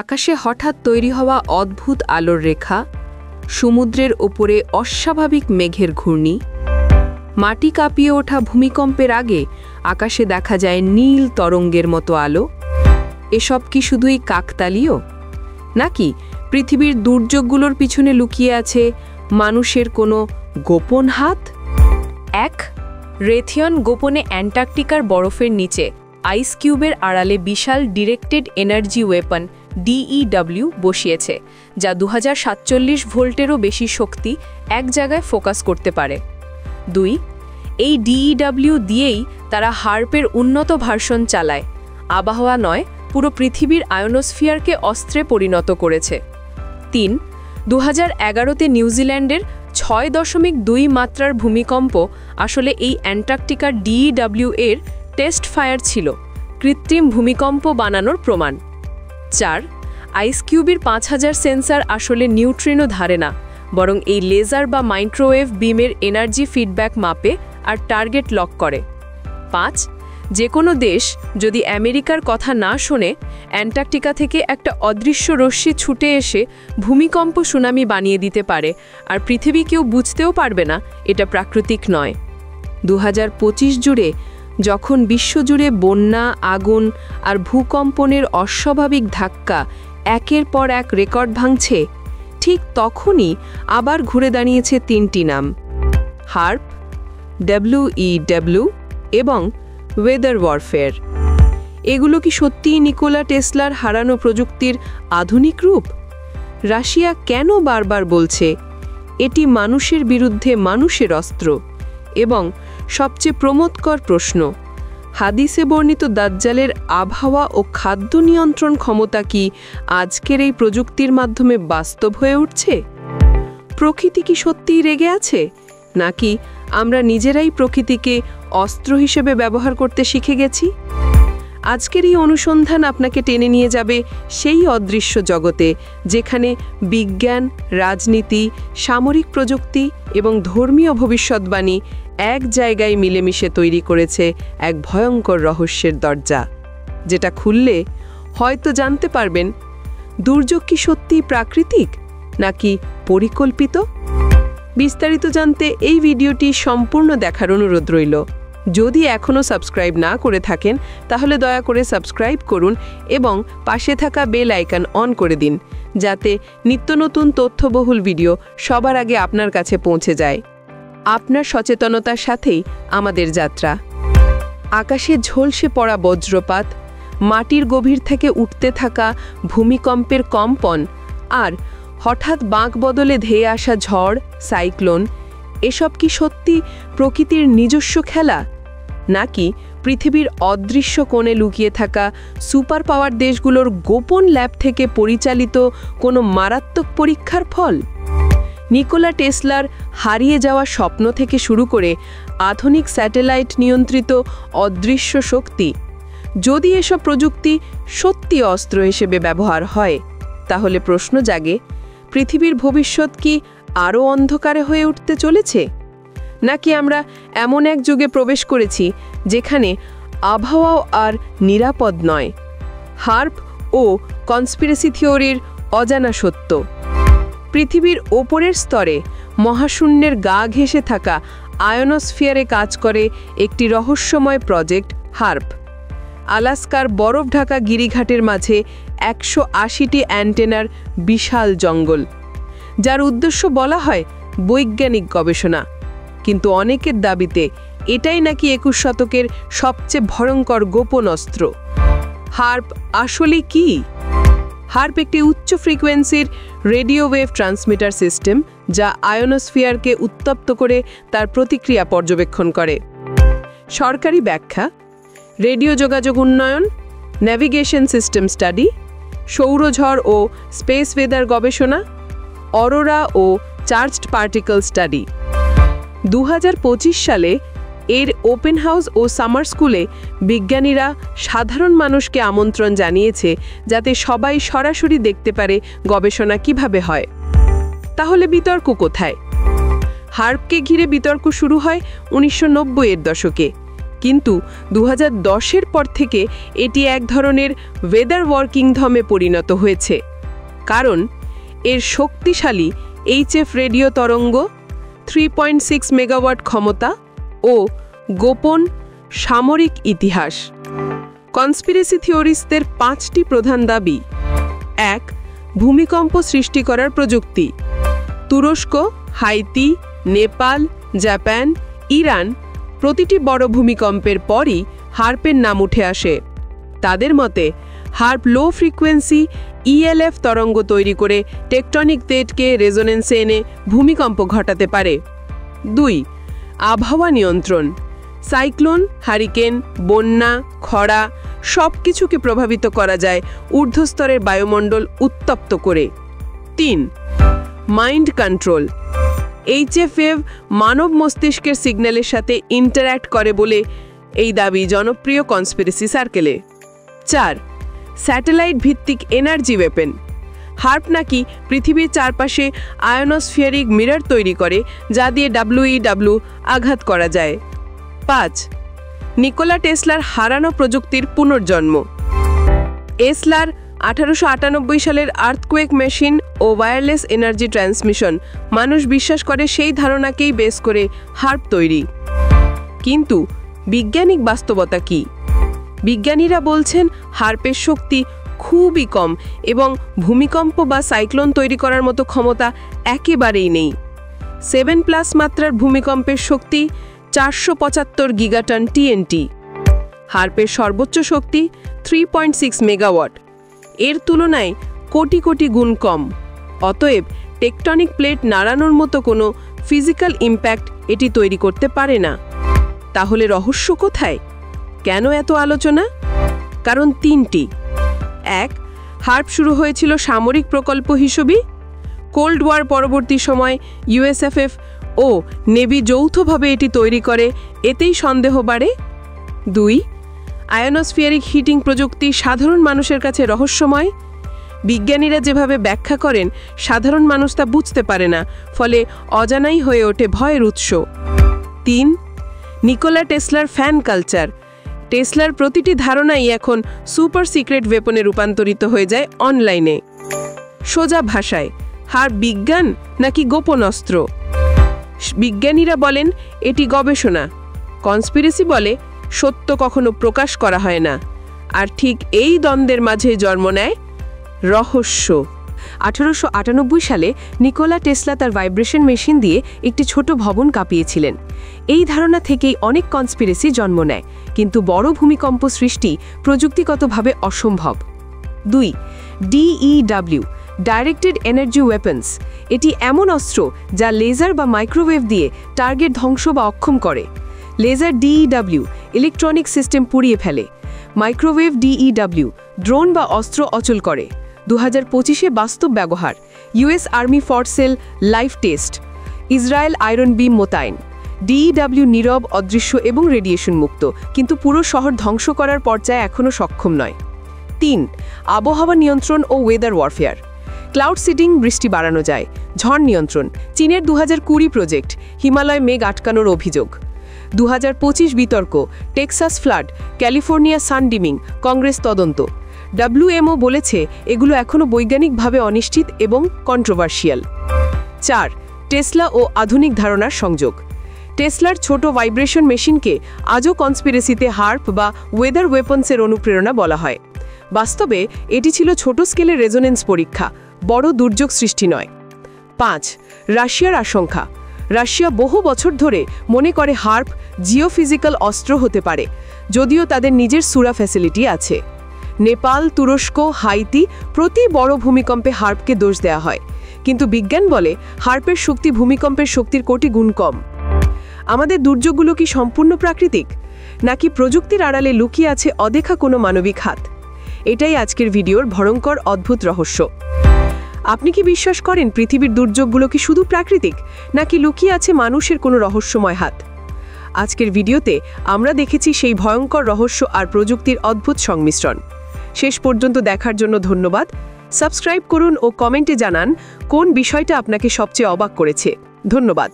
আকাশে হঠাৎ তৈরি হওয়া অদ্ভুত আলোর রেখা, সমুদ্রের ওপরে অস্বাভাবিক মেঘের ঘূর্ণি, মাটি কাঁপিয়ে ওঠা ভূমিকম্পের আগে আকাশে দেখা যায় নীল তরঙ্গের মতো আলো। এসব কি শুধুই কাকতালীয়, নাকি পৃথিবীর দুর্যোগগুলোর পিছনে লুকিয়ে আছে মানুষের কোনো গোপন হাত? এক, রেথিয়ন গোপনে অ্যান্টার্কটিকার বরফের নিচে আইস কিউবের আড়ালে বিশাল ডিরেক্টেড এনার্জি ওয়েপন DEW বসিয়েছে, যা 2047 ভোল্টেরও বেশি শক্তি এক জায়গায় ফোকাস করতে পারে। 2, এই DEW দিয়েই তারা হার্পের উন্নত ভার্সন চালায়, আবহাওয়া নয়, পুরো পৃথিবীর আয়োনোস্ফিয়ারকে অস্ত্রে পরিণত করেছে। 3, 2011-তে নিউজিল্যান্ডের 6.2 মাত্রার ভূমিকম্প আসলে এই অ্যান্টার্কটিকার DEW এর টেস্ট ফায়ার ছিল, কৃত্রিম ভূমিকম্প বানানোর প্রমাণ। 4, আইস কিউবের 5000 সেন্সার আসলে নিউট্রিনো ধারে না, বরং এই লেজার বা মাইক্রোওয়েভ বিমের এনার্জি ফিডব্যাক মাপে আর টার্গেট লক করে। 5, যে কোনো দেশ যদি আমেরিকার কথা না শোনে, অ্যান্টার্কটিকা থেকে একটা অদৃশ্য রশ্মি ছুটে এসে ভূমিকম্প সুনামি বানিয়ে দিতে পারে, আর পৃথিবী কেউ বুঝতেও পারবে না এটা প্রাকৃতিক নয়। 2025 জুড়ে যখন বিশ্বজুড়ে বন্যা, আগুন আর ভূকম্পনের অস্বাভাবিক ধাক্কা একের পর এক রেকর্ড ভাঙছে, ঠিক তখনই আবার ঘুরে দাঁড়িয়েছে 3টি নাম: হার্প, WEW এবং ওয়েদার ওয়ারফেয়ার। এগুলো কি সত্যিই নিকোলা টেসলার হারানো প্রযুক্তির আধুনিক রূপ? রাশিয়া কেন বারবার বলছে এটি মানুষের বিরুদ্ধে মানুষের অস্ত্র? এবং সবচেয়ে প্রমোদকর প্রশ্ন, হাদিসে বর্ণিত দাজ্জালের আবহাওয়া ও খাদ্য নিয়ন্ত্রণ ক্ষমতা কি আজকের এই প্রযুক্তির মাধ্যমে বাস্তব হয়ে উঠছে? প্রকৃতি কি সত্যিই রেগে আছে, নাকি আমরা নিজেরাই প্রকৃতিকে অস্ত্র হিসেবে ব্যবহার করতে শিখে গেছি? আজকের এই অনুসন্ধান আপনাকে টেনে নিয়ে যাবে সেই অদৃশ্য জগতে, যেখানে বিজ্ঞান, রাজনীতি, সামরিক প্রযুক্তি এবং ধর্মীয় ভবিষ্যৎবাণী এক জায়গায় মিলেমিশে তৈরি করেছে এক ভয়ঙ্কর রহস্যের দরজা, যেটা খুললে হয়তো জানতে পারবেন দুর্যোগ কি সত্যিই প্রাকৃতিক নাকি পরিকল্পিত। বিস্তারিত জানতে এই ভিডিওটি সম্পূর্ণ দেখার অনুরোধ রইল। যদি এখনও সাবস্ক্রাইব না করে থাকেন, তাহলে দয়া করে সাবস্ক্রাইব করুন এবং পাশে থাকা বেল আইকন অন করে দিন, যাতে নিত্য নতুন তথ্যবহুল ভিডিও সবার আগে আপনার কাছে পৌঁছে যায়। আপনার সচেতনতার সাথেই আমাদের যাত্রা। আকাশে ঝলসে পড়া বজ্রপাত, মাটির গভীর থেকে উঠতে থাকা ভূমিকম্পের কম্পন, আর হঠাৎ বাঁক বদলে ধেয়ে আসা ঝড়, সাইক্লোন, এসব কি সত্যি প্রকৃতির নিজস্ব খেলা, নাকি পৃথিবীর অদৃশ্য কোণে লুকিয়ে থাকা সুপার পাওয়ার দেশগুলোর গোপন ল্যাব থেকে পরিচালিত কোনো মারাত্মক পরীক্ষার ফল? নিকোলা টেসলার হারিয়ে যাওয়া স্বপ্ন থেকে শুরু করে আধুনিক স্যাটেলাইট নিয়ন্ত্রিত অদৃশ্য শক্তি, যদি এসব প্রযুক্তি সত্যি অস্ত্র হিসেবে ব্যবহার হয়, তাহলে প্রশ্ন জাগে, পৃথিবীর ভবিষ্যৎ কি আরও অন্ধকারে হয়ে উঠতে চলেছে? নাকি আমরা এমন এক যুগে প্রবেশ করেছি যেখানে আবহাওয়াও আর নিরাপদ নয়? হার্প ও কনস্পিরেসি থিওরির অজানা সত্য। পৃথিবীর ওপরের স্তরে মহাশূন্যের গা ঘেঁষে থাকা আয়োনোস্ফিয়ারে কাজ করে একটি রহস্যময় প্রজেক্ট হার্প। আলাস্কার বরফ ঢাকা গিরিঘাটের মাঝে 180টি অ্যান্টেনার বিশাল জঙ্গল, যার উদ্দেশ্য বলা হয় বৈজ্ঞানিক গবেষণা, কিন্তু অনেকের দাবিতে এটাই নাকি 21 শতকের সবচেয়ে ভয়ঙ্কর গোপন অস্ত্র। হার্প আসলে কি? হার্প একটি উচ্চ ফ্রিকোয়েন্সির রেডিও ওয়েভ ট্রান্সমিটার সিস্টেম, যা আয়োনোস্ফিয়ারকে উত্তপ্ত করে তার প্রতিক্রিয়া পর্যবেক্ষণ করে। সরকারি ব্যাখ্যা: রেডিও যোগাযোগ উন্নয়ন, নেভিগেশন সিস্টেম স্টাডি, সৌরঝড় ও স্পেস ওয়েদার গবেষণা, অরোরা ও চার্জড পার্টিকেল স্টাডি। 2025 সালে এর ওপেন হাউস ও সামার স্কুলে বিজ্ঞানীরা সাধারণ মানুষকে আমন্ত্রণ জানিয়েছে, যাতে সবাই সরাসরি দেখতে পারে গবেষণা কিভাবে হয়। তাহলে বিতর্ক কোথায়? হার্পকে ঘিরে বিতর্ক শুরু হয় 1990-এর দশকে, কিন্তু 2010-এর পর থেকে এটি এক ধরনের ওয়েদার ওয়ার্কিং ধমে পরিণত হয়েছে, কারণ এর শক্তিশালী HF রেডিও তরঙ্গ, 3.6 মেগাওয়াট ক্ষমতা ও গোপন সামরিক ইতিহাস। কনস্পিরেসি থিওরিস্টদের 5টি প্রধান দাবি। 1. ভূমিকম্প সৃষ্টি করার প্রযুক্তি। তুরস্ক, হাইতি, নেপাল, জাপান, ইরান প্রতিটি বড় ভূমিকম্পের পরই হার্পের নাম উঠে আসে। তাদের মতে হার্প লো ফ্রিকোয়েন্সি ELF তরঙ্গ তৈরি করে টেকটনিক প্লেটকে রেজোনেন্সে এনে ভূমিকম্প ঘটাতে পারে। 2. আবহাওয়া নিয়ন্ত্রণ। সাইক্লোন, হারিকেন, বন্যা, খরা সব কিছুকে প্রভাবিত করা যায় ঊর্ধ্বস্তরের বায়ুমণ্ডল উত্তপ্ত করে। 3. Mind control. HF ওয়েভ মানব মস্তিষ্কের সিগন্যালের সাথে ইন্টারঅ্যাক্ট করে বলে এই দাবি জনপ্রিয় কনস্পিরেসি সার্কেলে। 4. স্যাটেলাইট ভিত্তিক এনার্জি ওয়েপন। হার্প নাকি পৃথিবীর চারপাশে আয়নোস্ফিয়ারিক মিরর তৈরি করে, যা দিয়ে WEW আঘাত করা যায়। 5. নিকোলা টেসলার হারানো প্রযুক্তির পুনর্জন্ম। টেসলার 1898 সালের আর্থকুয়েক মেশিন ও ওয়্যারলেস এনার্জি ট্রান্সমিশন মানুষ বিশ্বাস করে সেই ধারণাকেই বেস করে হার্প তৈরি। কিন্তু বৈজ্ঞানিক বাস্তবতা কি? বিজ্ঞানীরা বলছেন হার্পের শক্তি খুবই কম এবং ভূমিকম্প বা সাইক্লোন তৈরি করার মতো ক্ষমতা একেবারেই নেই। 7+ মাত্রার ভূমিকম্পের শক্তি 475 গিগাটন TNT। হার্পের সর্বোচ্চ শক্তি 3.6 মেগাওয়াট। এর তুলনায় কোটি কোটি গুণ কম। অতএব টেকটনিক প্লেট নাড়ানোর মতো কোনো ফিজিক্যাল ইম্প্যাক্ট এটি তৈরি করতে পারে না। তাহলে রহস্য কোথায়? কেন এত আলোচনা? কারণ 3টি। 1. হার্প শুরু হয়েছিল সামরিক প্রকল্প হিসেবে। কোল্ড ওয়ার পরবর্তী সময় USFF ও নেভি যৌথভাবে এটি তৈরি করে, এতেই সন্দেহ বাড়ে। 2. আয়নোস্ফিয়ারিক হিটিং প্রযুক্তি সাধারণ মানুষের কাছে রহস্যময়। বিজ্ঞানীরা যেভাবে ব্যাখ্যা করেন সাধারণ মানুষ তা বুঝতে পারে না, ফলে অজানাই হয়ে ওঠে ভয়ের উৎস। 3. নিকোলা টেসলার ফ্যান কালচার। টেসলার প্রতিটি ধারণাই এখন সুপার সিক্রেট ওয়েপনে রূপান্তরিত হয়ে যায় অনলাইনে। সোজা ভাষায়, হার্প বিজ্ঞান নাকি গোপন অস্ত্র? বিজ্ঞানীরা বলেন এটি গবেষণা। কনস্পিরেসি বলে সত্য কখনো প্রকাশ করা হয় না। আর ঠিক এই দ্বন্দ্বের মাঝে জন্ম নেয় রহস্য। 1898 সালে নিকোলা টেসলা তার ভাইব্রেশন মেশিন দিয়ে একটি ছোট ভবন কাঁপিয়েছিলেন। এই ধারণা থেকেই অনেক কনস্পিরেসি জন্ম নেয়, কিন্তু বড় ভূমিকম্প সৃষ্টি প্রযুক্তিগতভাবে অসম্ভব। 2. DEW directed energy weapons. এটি এমন অস্ত্র যা লেজার বা মাইক্রোওয়েভ দিয়ে টার্গেট ধ্বংস বা অক্ষম করে। লেজার DEW ইলেকট্রনিক সিস্টেম পুড়িয়ে ফেলে। মাইক্রোওয়েভ DEW ড্রোন বা অস্ত্র অচল করে। 2025-এ বাস্তব ব্যবহার। US আর্মি ফোর্সেল live test. Israel iron beam মোতায়েন। DEW নীরব, অদৃশ্য এবং রেডিয়েশন মুক্ত, কিন্তু পুরো শহর ধ্বংস করার পর্যায়ে এখনও সক্ষম নয়। 3. আবহাওয়া নিয়ন্ত্রণ ও ওয়েদার ওয়ারফেয়ার। ক্লাউড সিডিং, বৃষ্টি বাড়ানো যায়। ঝড় নিয়ন্ত্রণ। চীনের 2020 প্রজেক্ট হিমালয় মেঘ আটকানোর অভিযোগ। 2025 বিতর্ক, টেক্সাস ফ্লাড, ক্যালিফোর্নিয়া সানডিমিং, কংগ্রেস তদন্ত। WMO বলেছে এগুলো এখনও বৈজ্ঞানিকভাবে অনিশ্চিত এবং কন্ট্রোভার্সিয়াল। 4. টেসলা ও আধুনিক ধারণার সংযোগ। টেসলার ছোট ভাইব্রেশন মেশিনকে আজও কনস্পিরেসিতে হার্প বা ওয়েদার ওয়েপন্সের অনুপ্রেরণা বলা হয়। বাস্তবে এটি ছিল ছোট স্কেলের রেজোনেন্স পরীক্ষা, বড় দুর্যোগ সৃষ্টি নয়। 5. রাশিয়ার আশঙ্কা। রাশিয়া বহু বছর ধরে মনে করে হার্প জিওফিজিক্যাল অস্ত্র হতে পারে, যদিও তাদের নিজের সুরা ফ্যাসিলিটি আছে। নেপাল, তুরস্ক, হাইতি প্রতি বড় ভূমিকম্পে হার্পকে দোষ দেওয়া হয়, কিন্তু বিজ্ঞান বলে হার্পের শক্তি ভূমিকম্পের শক্তির কোটি গুণ কম। আমাদের দুর্যোগগুলো কি সম্পূর্ণ প্রাকৃতিক, নাকি প্রযুক্তির আড়ালে লুকিয়ে আছে অদেখা কোনো মানবিক হাত? এটাই আজকের ভিডিওর ভয়ঙ্কর অদ্ভুত রহস্য। আপনি কি বিশ্বাস করেন পৃথিবীর দুর্যোগগুলো কি শুধু প্রাকৃতিক, নাকি লুকিয়ে আছে মানুষের কোনো রহস্যময় হাত? আজকের ভিডিওতে আমরা দেখেছি সেই ভয়ঙ্কর রহস্য আর প্রযুক্তির অদ্ভুত সংমিশ্রণ। শেষ পর্যন্ত দেখার জন্য ধন্যবাদ। সাবস্ক্রাইব করুন ও কমেন্টে জানান কোন বিষয়টা আপনাকে সবচেয়ে অবাক করেছে। ধন্যবাদ।